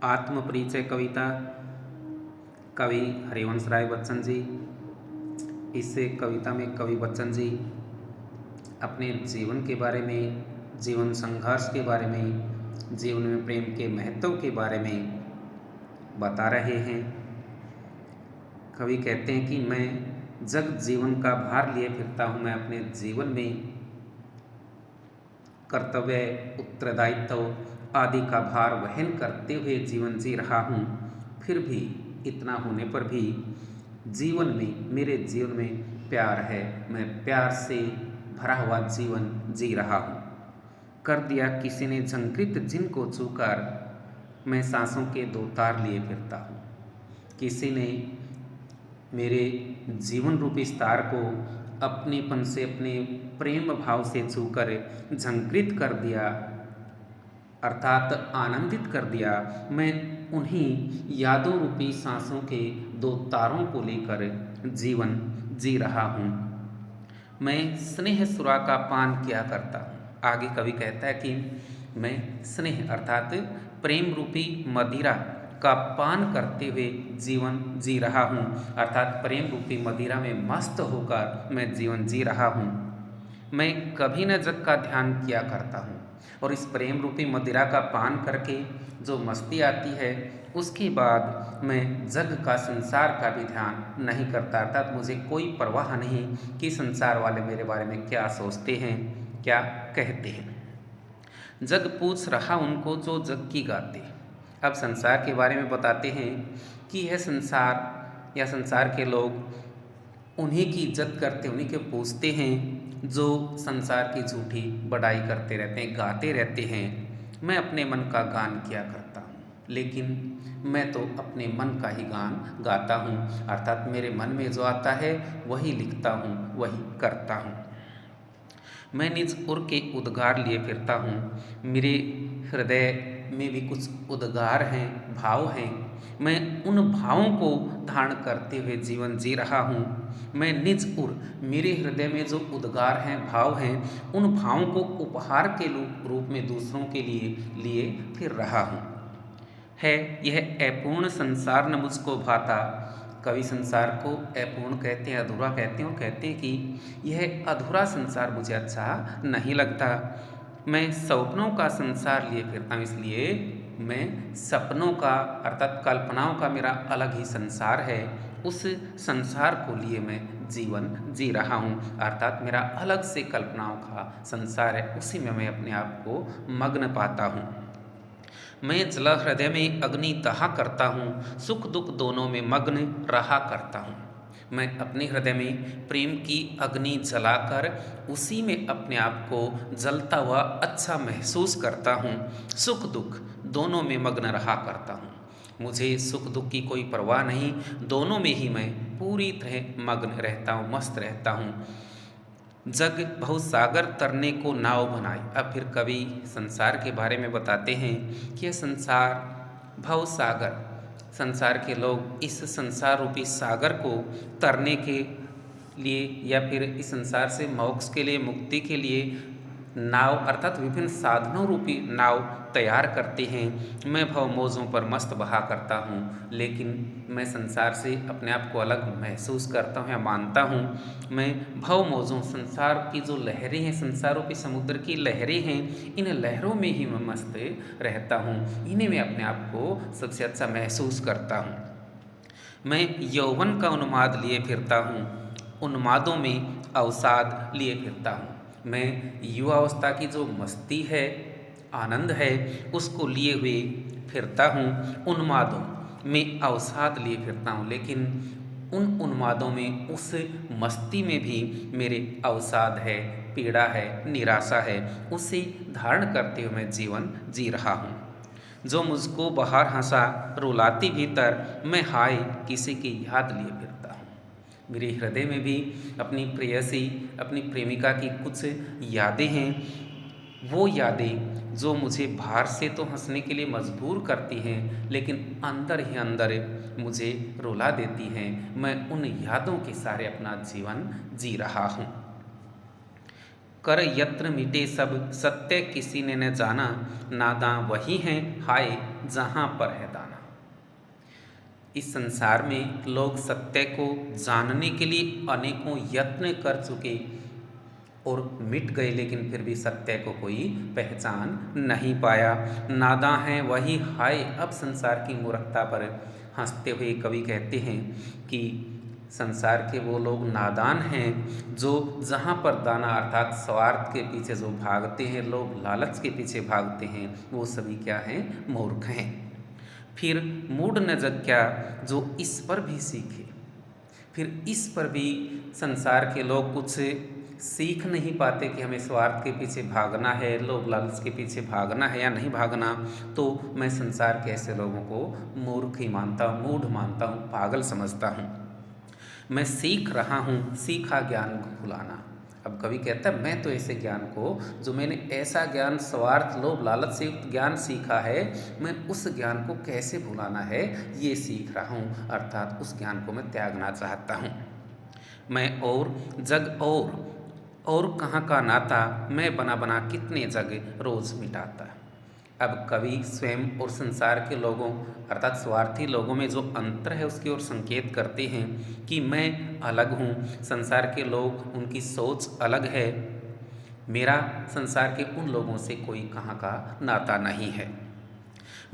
आत्मपरिचय कविता कवि हरिवंश राय बच्चन जी। इस कविता में कवि बच्चन जी अपने जीवन के बारे में, जीवन संघर्ष के बारे में, जीवन में प्रेम के महत्व के बारे में बता रहे हैं। कवि कहते हैं कि मैं जग जीवन का भार लिए फिरता हूँ। मैं अपने जीवन में कर्तव्य, उत्तरदायित्व आदि का भार वहन करते हुए जीवन जी रहा हूँ। फिर भी इतना होने पर भी जीवन में, मेरे जीवन में प्यार है। मैं प्यार से भरा हुआ जीवन जी रहा हूँ। कर दिया किसी ने झंकृत जिनको छूकर, मैं सांसों के दो तार लिए फिरता हूँ। किसी ने मेरे जीवन रूपी तार को अपनेपन से, अपने प्रेम भाव से छूकर झंकृत कर दिया, अर्थात आनंदित कर दिया। मैं उन्हीं यादों रूपी सांसों के दो तारों को लेकर जीवन जी रहा हूँ। मैं स्नेह सुरा का पान किया करता हूँ। आगे कवि कहता है कि मैं स्नेह अर्थात प्रेम रूपी मदिरा का पान करते हुए जीवन जी रहा हूँ, अर्थात प्रेम रूपी मदिरा में मस्त होकर मैं जीवन जी रहा हूँ। मैं कभी न जग का ध्यान किया करता हूँ, और इस प्रेम रूपी मदिरा का पान करके जो मस्ती आती है, उसके बाद मैं जग का, संसार का भी ध्यान नहीं करता, अर्थात मुझे कोई परवाह नहीं कि संसार वाले मेरे बारे में क्या सोचते हैं, क्या कहते हैं। जग पूछ रहा उनको जो जग की गाते। अब संसार के बारे में बताते हैं कि यह संसार या संसार के लोग उन्हीं की इज्जत करते, उन्हीं के पूछते हैं जो संसार की झूठी बड़ाई करते रहते हैं, गाते रहते हैं। मैं अपने मन का गान किया करता हूँ, लेकिन मैं तो अपने मन का ही गान गाता हूँ, अर्थात मेरे मन में जो आता है वही लिखता हूँ, वही करता हूँ। मैं निज उर के उद्गार लिए फिरता हूँ। मेरे हृदय में भी कुछ उद्गार हैं, भाव हैं। मैं उन भावों को धारण करते हुए जीवन जी रहा हूँ। मैं निज उर, मेरे हृदय में जो उद्गार हैं, भाव हैं, उन भावों को उपहार के रूप में दूसरों के लिए फिर रहा हूँ। है यह अपूर्ण संसार न मुझको भाता। कवि संसार को अपूर्ण कहते हैं, अधूरा कहते हैं, और कहते हैं कि यह अधूरा संसार मुझे अच्छा नहीं लगता। मैं सपनों का संसार लिए फिरता हूँ, इसलिए मैं सपनों का अर्थात कल्पनाओं का मेरा अलग ही संसार है। उस संसार को लिए मैं जीवन जी रहा हूँ, अर्थात मेरा अलग से कल्पनाओं का संसार है, उसी में मैं अपने आप को मग्न पाता हूँ। मैं जला हृदय में अग्नि दहा करता हूँ, सुख दुख दोनों में मग्न रहा करता हूँ। मैं अपने हृदय में प्रेम की अग्नि जलाकर उसी में अपने आप को जलता हुआ अच्छा महसूस करता हूँ। सुख दुख दोनों में मग्न रहा करता हूँ। मुझे सुख दुख की कोई परवाह नहीं, दोनों में ही मैं पूरी तरह मग्न रहता हूँ, मस्त रहता हूँ। जग बहु सागर तरने को नाव बनाई। अब फिर कवि संसार के बारे में बताते हैं कि यह संसार भव सागर, संसार के लोग इस संसार रूपी सागर को तरने के लिए या फिर इस संसार से मोक्ष के लिए, मुक्ति के लिए नाव अर्थात विभिन्न साधनों रूपी नाव तैयार करते हैं। मैं भव मौजों पर मस्त बहा करता हूँ, लेकिन मैं संसार से अपने आप को अलग महसूस करता हूँ या मानता हूँ। मैं भव मौजों, संसार की जो लहरें हैं, संसार रूपी समुद्र की लहरें हैं, इन लहरों में ही मैं मस्त रहता हूँ, इन्हीं में अपने आप को सबसे अच्छा महसूस करता हूँ। मैं यौवन का उन्माद लिए फिरता हूँ, उन्मादों में अवसाद लिए फिरता हूँ। मैं युवावस्था की जो मस्ती है, आनंद है, उसको लिए हुए फिरता हूँ, उन्मादों में अवसाद लिए फिरता हूँ, लेकिन उन उन्मादों में, उस मस्ती में भी मेरे अवसाद है, पीड़ा है, निराशा है, उसे धारण करते हुए मैं जीवन जी रहा हूँ। जो मुझको बाहर हंसा रुलाती भीतर, मैं हाय किसी की याद लिए फिरता हूँ। मेरे हृदय में भी अपनी प्रेयसी, अपनी प्रेमिका की कुछ यादें हैं। वो यादें जो मुझे बाहर से तो हंसने के लिए मजबूर करती हैं, लेकिन अंदर ही अंदर मुझे रुला देती हैं। मैं उन यादों के सारे अपना जीवन जी रहा हूँ। कर यत्न मिटे सब, सत्य किसी ने न जाना, नादां वही हैं हाय जहाँ पर है दाना। इस संसार में लोग सत्य को जानने के लिए अनेकों यत्न कर चुके और मिट गए, लेकिन फिर भी सत्य को कोई पहचान नहीं पाया। नादां हैं वही हाय। अब संसार की मूर्खता पर हंसते हुए कवि कहते हैं कि संसार के वो लोग नादान हैं जो जहाँ पर दाना अर्थात स्वार्थ के पीछे जो भागते हैं, लोग लालच के पीछे भागते हैं, वो सभी क्या हैं? मूर्ख हैं। फिर मूढ़ न जग क्या जो इस पर भी सीखे। फिर इस पर भी संसार के लोग कुछ सीख नहीं पाते कि हमें स्वार्थ के पीछे भागना है, लोभ लालच के पीछे भागना है या नहीं भागना। तो मैं संसार के ऐसे लोगों को मूर्ख ही मानता हूँ, मूढ़ मानता हूँ, पागल समझता हूँ। मैं सीख रहा हूँ सीखा ज्ञान भुलाना। अब कवि कहता है मैं तो ऐसे ज्ञान को, जो मैंने ऐसा ज्ञान स्वार्थ लोभ लालच से युक्त ज्ञान सीखा है, मैं उस ज्ञान को कैसे भुलाना है ये सीख रहा हूँ, अर्थात उस ज्ञान को मैं त्यागना चाहता हूँ। मैं और जग और कहाँ का नाता, मैं बना बना कितने जग रोज मिटाता। अब कवि स्वयं और संसार के लोगों अर्थात स्वार्थी लोगों में जो अंतर है उसकी ओर संकेत करते हैं कि मैं अलग हूँ, संसार के लोग उनकी सोच अलग है, मेरा संसार के उन लोगों से कोई कहाँ का नाता नहीं है।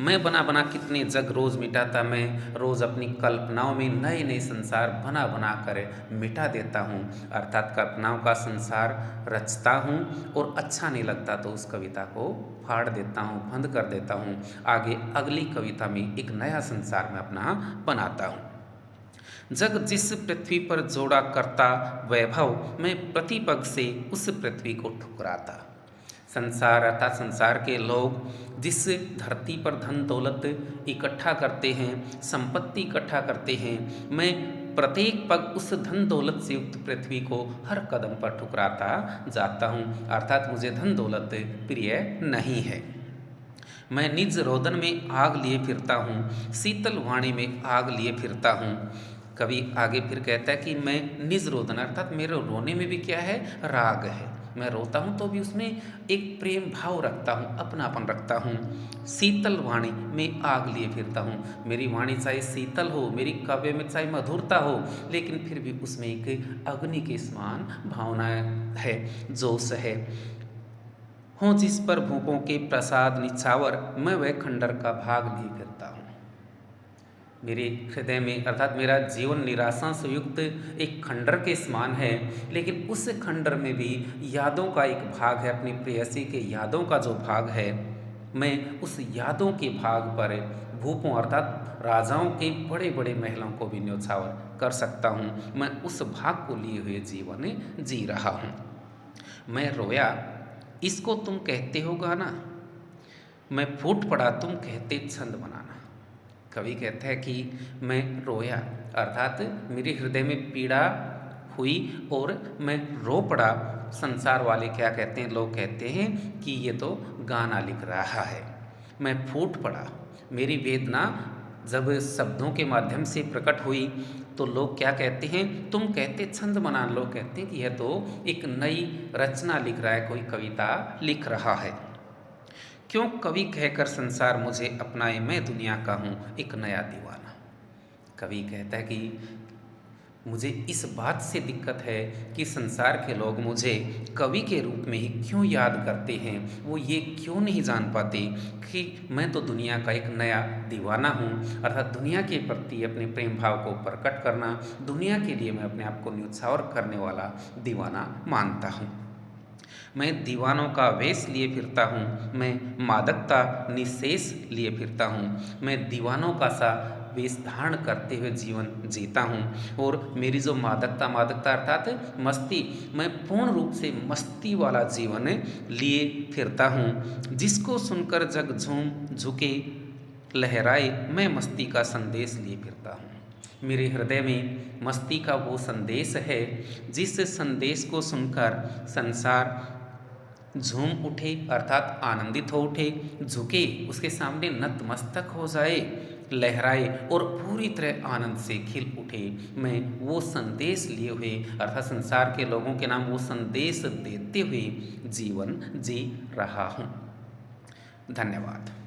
मैं बना बना कितने जग रोज़ मिटाता। मैं रोज़ अपनी कल्पनाओं में नए नए संसार बना बना कर मिटा देता हूँ, अर्थात कल्पनाओं का संसार रचता हूँ और अच्छा नहीं लगता तो उस कविता को फाड़ देता हूँ, बंद कर देता हूँ। आगे अगली कविता में एक नया संसार मैं अपना बनाता हूँ। जग जिस पृथ्वी पर जोड़ा करता वैभव, मैं प्रतिपग से उस पृथ्वी को ठुकराता। संसार अर्थात संसार के लोग जिस धरती पर धन दौलत इकट्ठा करते हैं, संपत्ति इकट्ठा करते हैं, मैं प्रत्येक पग उस धन दौलत से युक्त पृथ्वी को हर कदम पर ठुकराता जाता हूँ, अर्थात मुझे धन दौलत प्रिय नहीं है। मैं निज रोदन में आग लिए फिरता हूँ, शीतल वाणी में आग लिए फिरता हूँ। कवि आगे फिर कहता है कि मैं निज रोदन अर्थात मेरे रोने में भी क्या है? राग है। मैं रोता हूँ तो भी उसमें एक प्रेम भाव रखता हूँ, अपनापन रखता हूँ। शीतल वाणी में आग लिए फिरता हूँ। मेरी वाणी चाहे शीतल हो, मेरी काव्य में चाहे मधुरता हो, लेकिन फिर भी उसमें एक अग्नि के समान भावना है, जोश है। हों जिस पर भूपों के प्रसाद निछावर, मैं वह खंडर का भाग लिए फिरता हूँ। मेरे हृदय में अर्थात मेरा जीवन निराशा से युक्त एक खंडर के समान है, लेकिन उस खंडर में भी यादों का एक भाग है, अपनी प्रेयसी के यादों का जो भाग है, मैं उस यादों के भाग पर भूपों अर्थात राजाओं के बड़े बड़े महलों को भी न्यौछावर कर सकता हूँ। मैं उस भाग को लिए हुए जीवन जी रहा हूँ। मैं रोया इसको तुम कहते हो गाना, मैं फूट पड़ा तुम कहते छंद बनाना। कवि कहता है कि मैं रोया अर्थात मेरे हृदय में पीड़ा हुई और मैं रो पड़ा। संसार वाले क्या कहते हैं? लोग कहते हैं कि ये तो गाना लिख रहा है। मैं फूट पड़ा, मेरी वेदना जब शब्दों के माध्यम से प्रकट हुई तो लोग क्या कहते हैं? तुम कहते छंद बना। लोग कहते हैं कि यह तो एक नई रचना लिख रहा है, कोई कविता लिख रहा है। क्यों कवि कहकर संसार मुझे अपनाए, मैं दुनिया का हूँ एक नया दीवाना। कवि कहता है कि मुझे इस बात से दिक्कत है कि संसार के लोग मुझे कवि के रूप में ही क्यों याद करते हैं। वो ये क्यों नहीं जान पाते कि मैं तो दुनिया का एक नया दीवाना हूँ, अर्थात दुनिया के प्रति अपने प्रेम भाव को प्रकट करना, दुनिया के लिए मैं अपने आप को न्यौछावर करने वाला दीवाना मानता हूँ। मैं दीवानों का वेश लिए फिरता हूँ, मैं मादकता निशेष लिए फिरता हूँ। मैं दीवानों का सा वेश धारण करते हुए जीवन जीता हूँ और मेरी जो मादकता अर्थात मस्ती, मैं पूर्ण रूप से मस्ती वाला जीवन लिए फिरता हूँ। जिसको सुनकर जग झूम झुके लहराए, मैं मस्ती का संदेश लिए फिरता हूँ। मेरे हृदय में मस्ती का वो संदेश है जिस संदेश को सुनकर संसार झूम उठे अर्थात आनंदित हो उठे, झुके उसके सामने नतमस्तक हो जाए, लहराए और पूरी तरह आनंद से खिल उठे। मैं वो संदेश लिए हुए अर्थात संसार के लोगों के नाम वो संदेश देते हुए जीवन जी रहा हूँ। धन्यवाद।